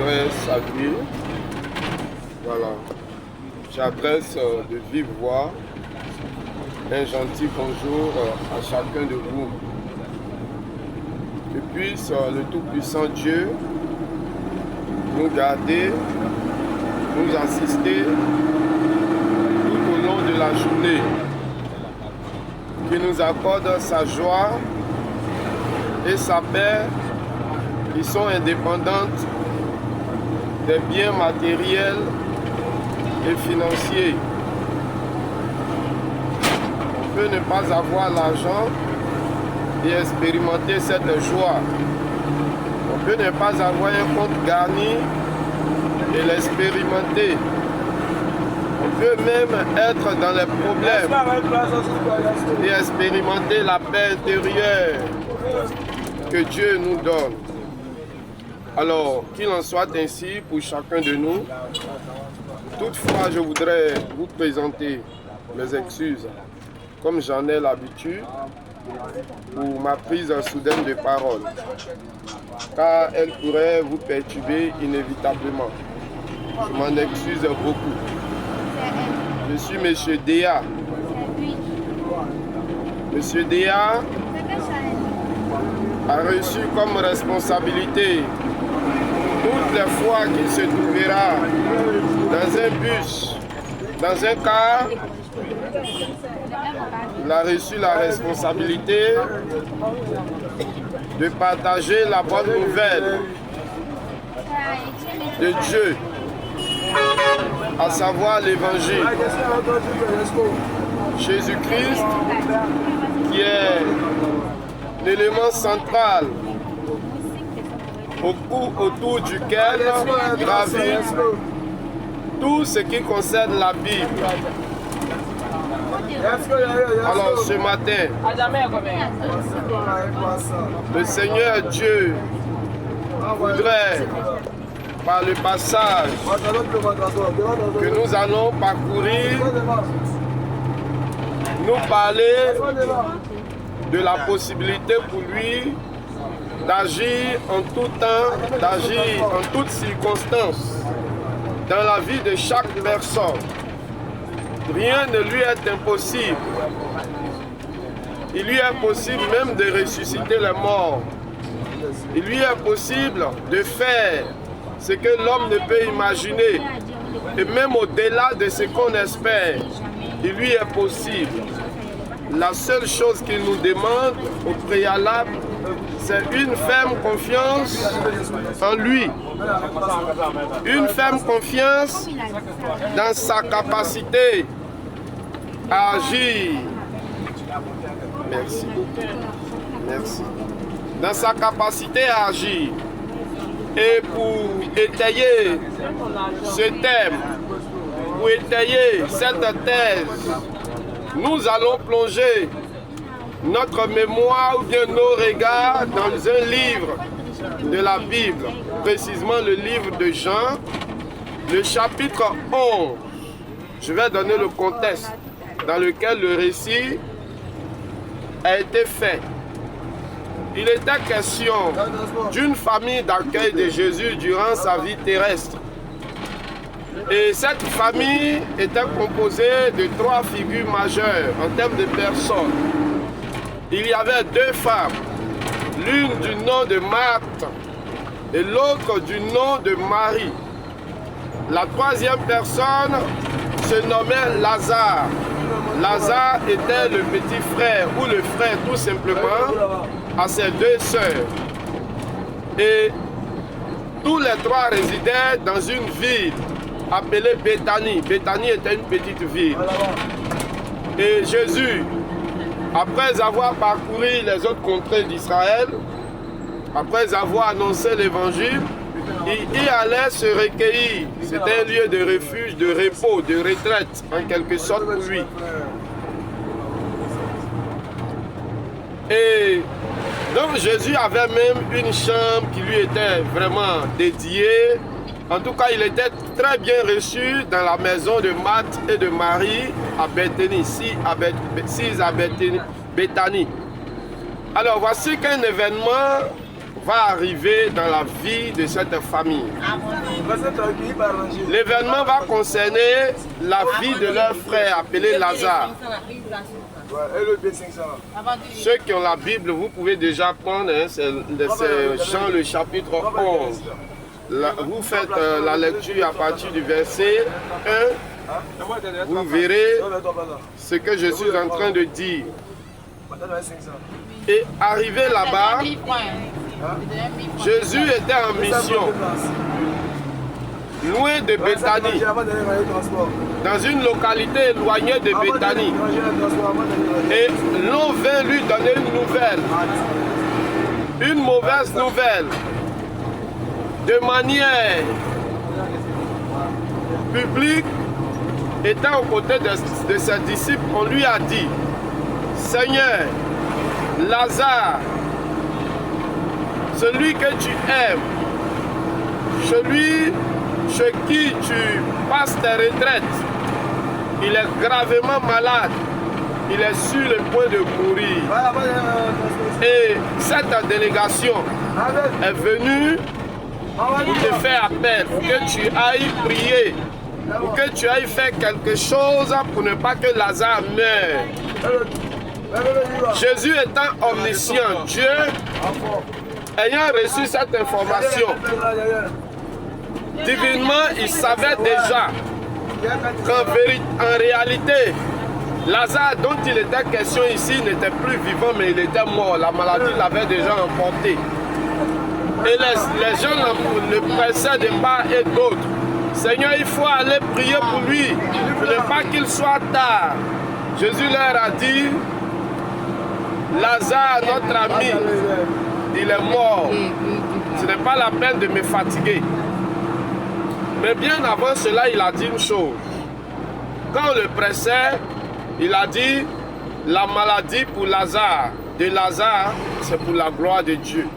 voudrais saluer. Voilà. J'adresse de vive voix un gentil bonjour à chacun de vous. Que puisse le Tout-Puissant Dieu nous garder, nous assister tout au long de la journée. Qu'il nous accorde sa joie et sa paix qui sont indépendantes des biens matériels et financiers. On peut ne pas avoir l'argent et expérimenter cette joie. On peut ne pas avoir un compte garni et l'expérimenter. On peut même être dans les problèmes et expérimenter la paix intérieure que Dieu nous donne. Alors, qu'il en soit ainsi pour chacun de nous. Toutefois, je voudrais vous présenter mes excuses, comme j'en ai l'habitude, pour ma prise soudaine de parole, car elle pourrait vous perturber inévitablement. Je m'en excuse beaucoup. Je suis M. Déa. M. Déa a reçu comme responsabilité toutes les fois qu'il se trouvera dans un bus, dans un car, il a reçu la responsabilité de partager la bonne nouvelle de Dieu, à savoir l'évangile. Jésus-Christ, qui est l'élément central autour duquel gravite tout ce qui concerne la Bible. Alors ce matin, le Seigneur Dieu voudrait, par le passage que nous allons parcourir, nous parler de la possibilité pour lui d'agir en tout temps, d'agir en toutes circonstances dans la vie de chaque personne. Rien ne lui est impossible. Il lui est possible même de ressusciter les morts. Il lui est possible de faire ce que l'homme ne peut imaginer. Et même au-delà de ce qu'on espère, il lui est possible. La seule chose qu'il nous demande au préalable, c'est une ferme confiance en lui. Une ferme confiance dans sa capacité à agir. Merci beaucoup. Merci. Dans sa capacité à agir. Et pour étayer ce thème, pour étayer cette thèse, nous allons plonger notre mémoire ou bien nos regards dans un livre de la Bible, précisément le livre de Jean, le chapitre 11. Je vais donner le contexte dans lequel le récit a été fait. Il était question d'une famille d'accueil de Jésus durant sa vie terrestre. Et cette famille était composée de 3 figures majeures en termes de personnes. Il y avait 2 femmes, l'une du nom de Marthe et l'autre du nom de Marie. La 3e personne se nommait Lazare. Lazare était le petit frère ou le frère tout simplement à ses 2 sœurs. Et tous les 3 résidaient dans une ville appelée Béthanie. Béthanie était une petite ville. Et Jésus, après avoir parcouru les autres contrées d'Israël, après avoir annoncé l'évangile, il y allait se recueillir. C'était un lieu de refuge, de repos, de retraite, en quelque sorte pour lui. Et donc Jésus avait même une chambre qui lui était vraiment dédiée. En tout cas, il était très bien reçu dans la maison de Marthe et de Marie à Béthanie, à Béthanie. Alors voici qu'un événement va arriver dans la vie de cette famille. L'événement va concerner la vie de leur frère appelé Lazare. Ceux qui ont la Bible, vous pouvez déjà prendre, hein, c'est Jean le chapitre 11. Là, vous faites la lecture à partir du verset 1. Vous verrez ce que je suis en train de dire. Et arrivé là-bas, Jésus était en mission, loin de Béthanie, dans une localité éloignée de Béthanie. Et l'on vint lui donner une mauvaise nouvelle. De manière publique, étant aux côtés de ses disciples, on lui a dit: Seigneur, Lazare, celui que tu aimes, celui chez qui tu passes tes retraites, il est gravement malade, il est sur le point de mourir. Et cette délégation est venue pour te faire appel, pour que tu ailles prier, pour que tu ailles faire quelque chose pour ne pas que Lazare meure. Jésus étant omniscient, Dieu, ayant reçu cette information, divinement, il savait déjà qu'en réalité, Lazare dont il était question ici n'était plus vivant, mais il était mort. La maladie l'avait déjà emporté. Et les gens le pressaient de part et d'autre. Seigneur, il faut aller prier pour lui, pour ne pas qu'il soit tard. Jésus leur a dit: Lazare, notre ami, il est mort. Ce n'est pas la peine de me fatiguer. Mais bien avant cela, il a dit une chose. Quand on le pressait, il a dit: la maladie pour Lazare, de Lazare, c'est pour la gloire de Dieu.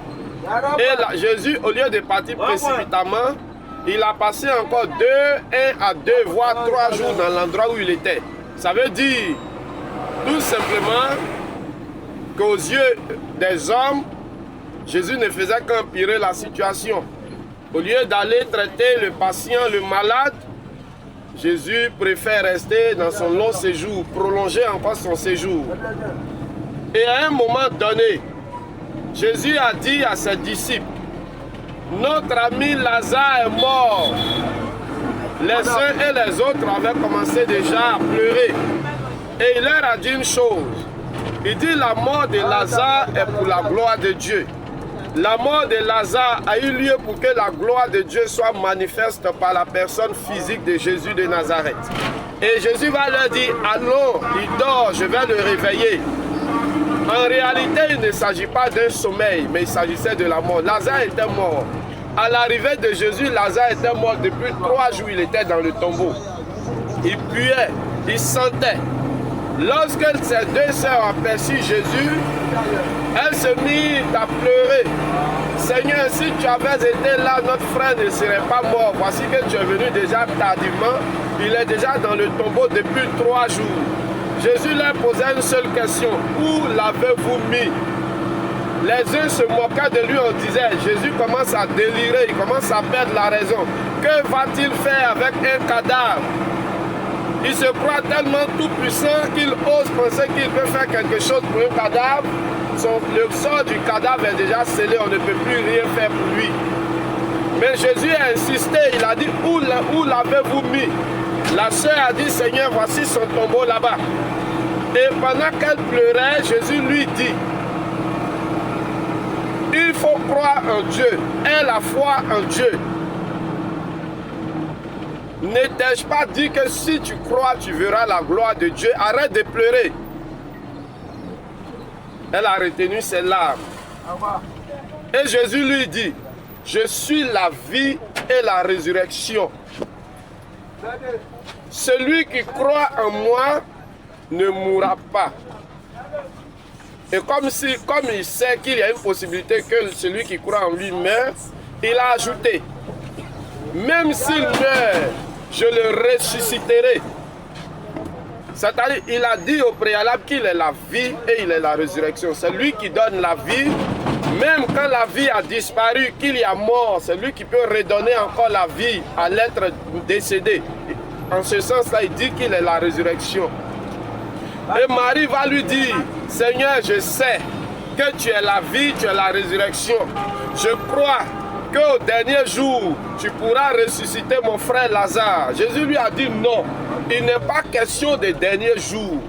Et là, Jésus, au lieu de partir précipitamment, il a passé encore 1 à 2, voire 3 jours dans l'endroit où il était. Ça veut dire tout simplement qu'aux yeux des hommes, Jésus ne faisait qu'empirer la situation. Au lieu d'aller traiter le patient, le malade, Jésus préfère rester dans son long séjour, prolonger encore son séjour. Et à un moment donné, Jésus a dit à ses disciples: notre ami Lazare est mort. Les uns et les autres avaient commencé déjà à pleurer. Et il leur a dit une chose. Il dit: la mort de Lazare est pour la gloire de Dieu. La mort de Lazare a eu lieu pour que la gloire de Dieu soit manifeste par la personne physique de Jésus de Nazareth. Et Jésus va leur dire: allons, il dort, je vais le réveiller. En réalité, il ne s'agit pas d'un sommeil, mais il s'agissait de la mort. Lazare était mort. À l'arrivée de Jésus, Lazare était mort depuis 3 jours, il était dans le tombeau. Il puait, il sentait. Lorsque ces 2 sœurs aperçurent Jésus, elles se mirent à pleurer. Seigneur, si tu avais été là, notre frère ne serait pas mort. Voici que tu es venu déjà tardivement. Il est déjà dans le tombeau depuis 3 jours. Jésus leur posait une seule question: où l'avez-vous mis? Les uns se moquaient de lui, on disait: Jésus commence à délirer, il commence à perdre la raison. Que va-t-il faire avec un cadavre? Il se croit tellement tout puissant qu'il ose penser qu'il peut faire quelque chose pour un cadavre. Le sort du cadavre est déjà scellé, on ne peut plus rien faire pour lui. Mais Jésus a insisté, il a dit: où l'avez-vous mis? La sœur a dit: Seigneur, voici son tombeau là-bas. Et pendant qu'elle pleurait, Jésus lui dit: il faut croire en Dieu, aie la foi en Dieu. Ne t'ai-je pas dit que si tu crois, tu verras la gloire de Dieu? Arrête de pleurer. Elle a retenu ses larmes. Et Jésus lui dit: je suis la vie et la résurrection. Celui qui croit en moi ne mourra pas. Et comme il sait qu'il y a une possibilité que celui qui croit en lui meure, il a ajouté: même s'il meurt, je le ressusciterai. C'est-à-dire, il a dit au préalable qu'il est la vie et il est la résurrection. C'est lui qui donne la vie, Même quand la vie a disparu, qu'il y a mort, c'est lui qui peut redonner encore la vie à l'être décédé. En ce sens-là, il dit qu'il est la résurrection. Et Marie va lui dire, Seigneur, je sais que tu es la vie, tu es la résurrection. Je crois qu'au dernier jour, tu pourras ressusciter mon frère Lazare. Jésus lui a dit non, il n'est pas question des derniers jours.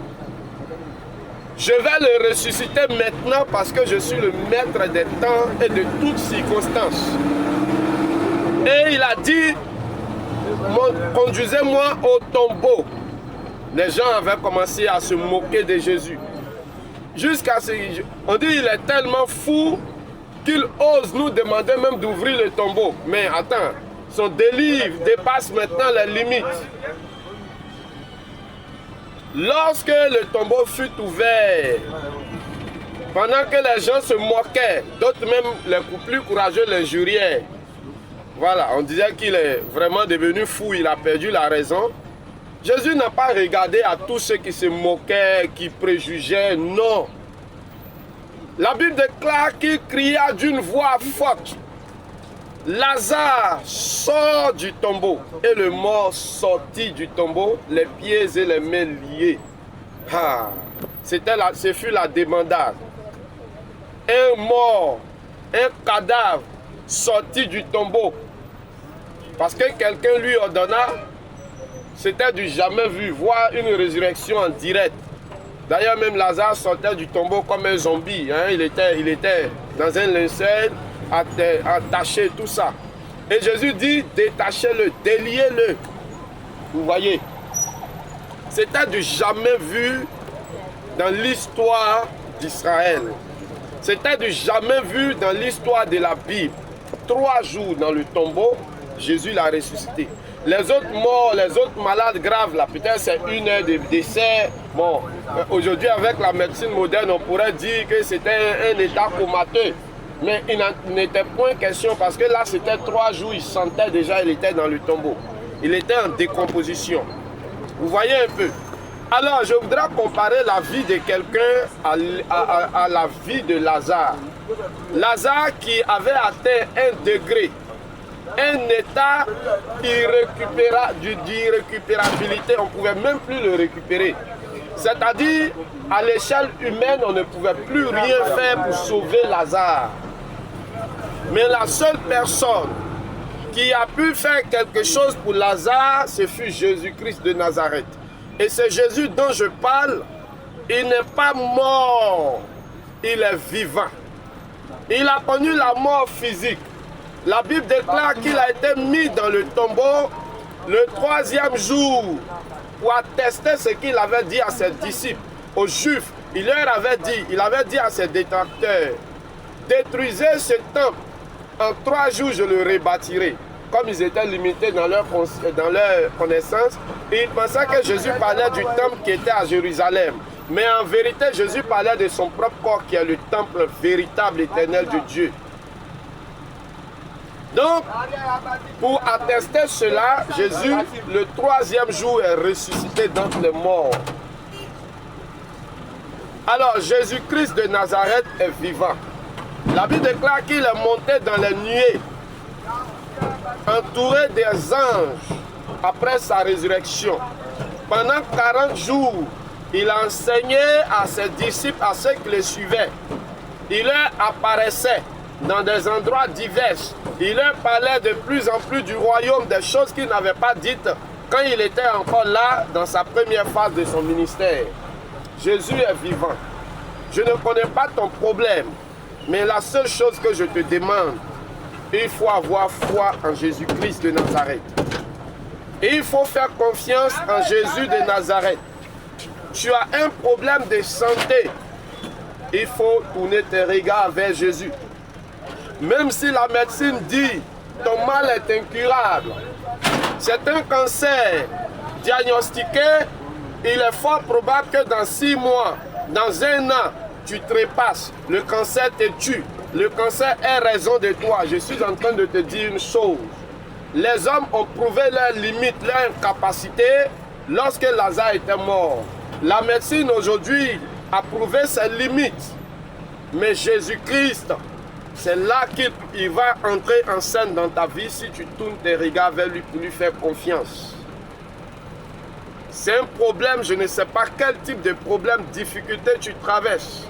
Je vais le ressusciter maintenant parce que je suis le maître des temps et de toutes circonstances. Et il a dit, conduisez-moi au tombeau. Les gens avaient commencé à se moquer de Jésus. Jusqu'à ce qu'on dit qu'il est tellement fou qu'il ose nous demander même d'ouvrir le tombeau. Mais attends, son délire dépasse maintenant les limites. Lorsque le tombeau fut ouvert, pendant que les gens se moquaient, d'autres même les plus courageux l'injuriaient. Voilà, on disait qu'il est vraiment devenu fou, il a perdu la raison. Jésus n'a pas regardé à tous ceux qui se moquaient, qui préjugeaient, non. La Bible déclare qu'il cria d'une voix forte. Lazare sort du tombeau. Et le mort sortit du tombeau, les pieds et les mains liés. Ah, ce fut la débandade. Un mort, un cadavre sorti du tombeau. Parce que quelqu'un lui ordonna, c'était du jamais vu, voir une résurrection en direct. D'ailleurs, même Lazare sortait du tombeau comme un zombie. Hein? Il était dans un linceul, attaché, tout ça. Et Jésus dit, détachez-le, déliez-le. Vous voyez, c'était du jamais vu dans l'histoire d'Israël. C'était du jamais vu dans l'histoire de la Bible. 3 jours dans le tombeau, Jésus l'a ressuscité. Les autres morts, les autres malades graves, là, peut-être c'est 1 heure de décès. Bon, aujourd'hui, avec la médecine moderne, on pourrait dire que c'était un état comateux. Mais il n'était point question parce que là, c'était 3 jours, il sentait déjà, il était dans le tombeau. Il était en décomposition. Vous voyez un peu. Alors, je voudrais comparer la vie de quelqu'un à la vie de Lazare. Lazare qui avait atteint un degré, un état d'irrécupérabilité, on ne pouvait même plus le récupérer. C'est-à-dire, à l'échelle humaine, on ne pouvait plus rien faire pour sauver Lazare. Mais la seule personne qui a pu faire quelque chose pour Lazare, ce fut Jésus-Christ de Nazareth. Et c'est Jésus dont je parle, il n'est pas mort, il est vivant. Il a connu la mort physique. La Bible déclare qu'il a été mis dans le tombeau le 3e jour pour attester ce qu'il avait dit à ses disciples, aux Juifs. Il avait dit à ses détracteurs, détruisez ce temple, en 3 jours je le rebâtirai. Comme ils étaient limités dans leur connaissance, ils pensaient que Jésus parlait du temple qui était à Jérusalem. Mais en vérité, Jésus parlait de son propre corps qui est le temple véritable, éternel de Dieu. Donc, pour attester cela, Jésus, le 3e jour, est ressuscité d'entre les morts. Alors, Jésus-Christ de Nazareth est vivant. La Bible déclare qu'il est monté dans les nuées, entouré des anges, après sa résurrection. Pendant 40 jours, il enseignait à ses disciples, à ceux qui le suivaient. Il leur apparaissait dans des endroits divers. Il leur parlait de plus en plus du royaume, des choses qu'il n'avait pas dites quand il était encore là dans sa première phase de son ministère. Jésus est vivant. Je ne connais pas ton problème, mais la seule chose que je te demande, il faut avoir foi en Jésus-Christ de Nazareth. Et il faut faire confiance en Jésus de Nazareth. Tu as un problème de santé, il faut tourner tes regards vers Jésus. Même si la médecine dit ton mal est incurable, c'est un cancer diagnostiqué, il est fort probable que dans 6 mois, dans 1 an, tu trépasses, le cancer te tue. Le cancer est raison de toi. Je suis en train de te dire une chose. Les hommes ont prouvé leurs limites, leur incapacité lorsque Lazare était mort. La médecine aujourd'hui a prouvé ses limites. Mais Jésus-Christ c'est là qu'il va entrer en scène dans ta vie si tu tournes tes regards vers lui pour lui faire confiance. C'est un problème, je ne sais pas quel type de problème, difficulté tu traverses,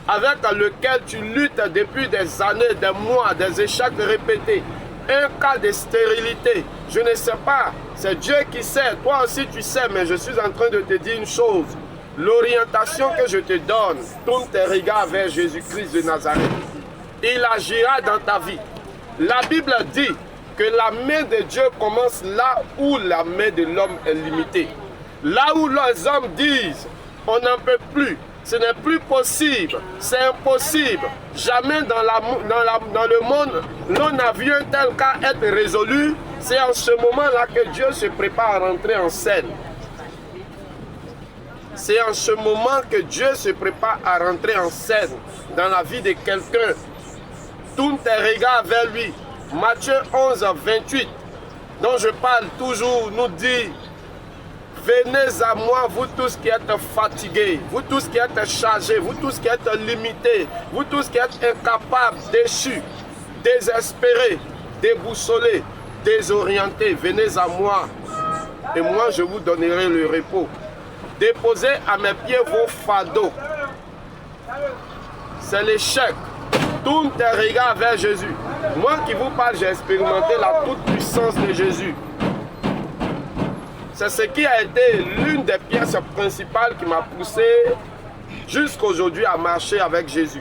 avec lequel tu luttes depuis des années, des mois, des échecs répétés. Un cas de stérilité, je ne sais pas, c'est Dieu qui sait, toi aussi tu sais, mais je suis en train de te dire une chose. L'orientation que je te donne, tourne tes regards vers Jésus-Christ de Nazareth. Il agira dans ta vie. La Bible dit que la main de Dieu commence là où la main de l'homme est limitée. Là où les hommes disent, on n'en peut plus, ce n'est plus possible, c'est impossible. Jamais dans le monde, l'on a vu un tel cas être résolu. C'est en ce moment-là que Dieu se prépare à rentrer en scène. C'est en ce moment que Dieu se prépare à rentrer en scène dans la vie de quelqu'un. Tourne tes regards vers lui. Matthieu 11, 28, dont je parle toujours, nous dit: venez à moi, vous tous qui êtes fatigués, vous tous qui êtes chargés, vous tous qui êtes limités, vous tous qui êtes incapables, déchus, désespérés, déboussolés, désorientés. Venez à moi et moi je vous donnerai le repos. Déposez à mes pieds vos fardeaux. C'est l'échec. Tourne tes regards vers Jésus. Moi qui vous parle, j'ai expérimenté la toute-puissance de Jésus. C'est ce qui a été l'une des pièces principales qui m'a poussé jusqu'aujourd'hui à marcher avec Jésus.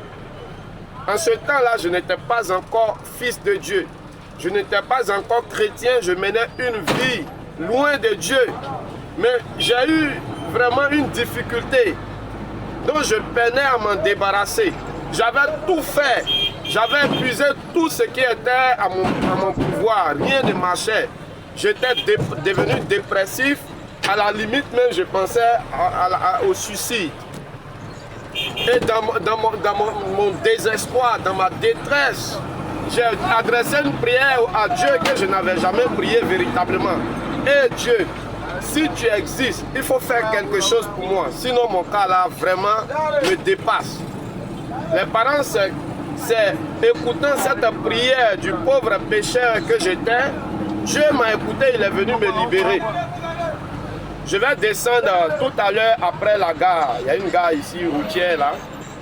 En ce temps-là, je n'étais pas encore fils de Dieu. Je n'étais pas encore chrétien. Je menais une vie loin de Dieu. Mais j'ai eu vraiment une difficulté dont je peinais à m'en débarrasser. J'avais tout fait. J'avais épuisé tout ce qui était à mon pouvoir. Rien ne marchait. J'étais devenu dépressif. À la limite même, je pensais au suicide. Et dans mon désespoir, dans ma détresse, j'ai adressé une prière à Dieu que je n'avais jamais prié véritablement. Et Dieu, si tu existes, il faut faire quelque chose pour moi. Sinon, mon cas là vraiment me dépasse. Les parents, c'est écoutant cette prière du pauvre pécheur que j'étais, Dieu m'a écouté, il est venu me libérer. Je vais descendre tout à l'heure après la gare. Il y a une gare ici, routière là.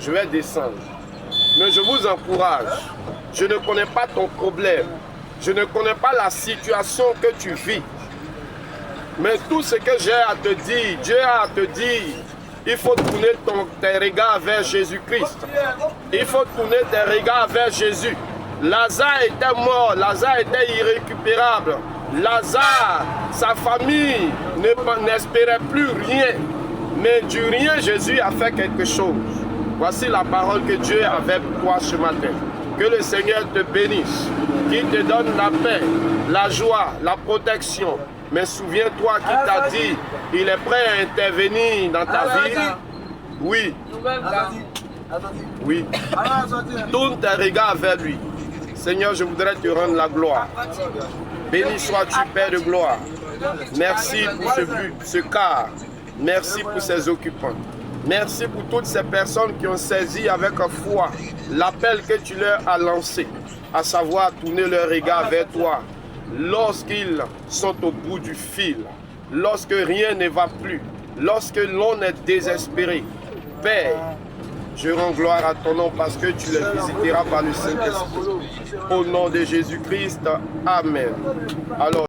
Je vais descendre. Mais je vous encourage. Je ne connais pas ton problème. Je ne connais pas la situation que tu vis. Mais tout ce que j'ai à te dire, Dieu a à te dire, il faut tourner tes regards vers Jésus-Christ. Il faut tourner tes regards vers Jésus. Lazare était mort, Lazare était irrécupérable. Lazare, sa famille n'espérait plus rien. Mais du rien, Jésus a fait quelque chose. Voici la parole que Dieu avait pour toi ce matin. Que le Seigneur te bénisse, qu'il te donne la paix, la joie, la protection. Mais souviens-toi qu'il t'a dit, il est prêt à intervenir dans ta vie. Oui. Oui. Tourne tes regards vers lui. Seigneur, je voudrais te rendre la gloire. Béni sois-tu, Père de gloire. Merci pour ce quart. Merci pour ces occupants. Merci pour toutes ces personnes qui ont saisi avec foi l'appel que tu leur as lancé, à savoir tourner leur regard vers toi lorsqu'ils sont au bout du fil, lorsque rien ne va plus, lorsque l'on est désespéré. Père, je rends gloire à ton nom parce que tu les visiteras par le Saint-Esprit. Au nom de Jésus-Christ, Amen. Alors,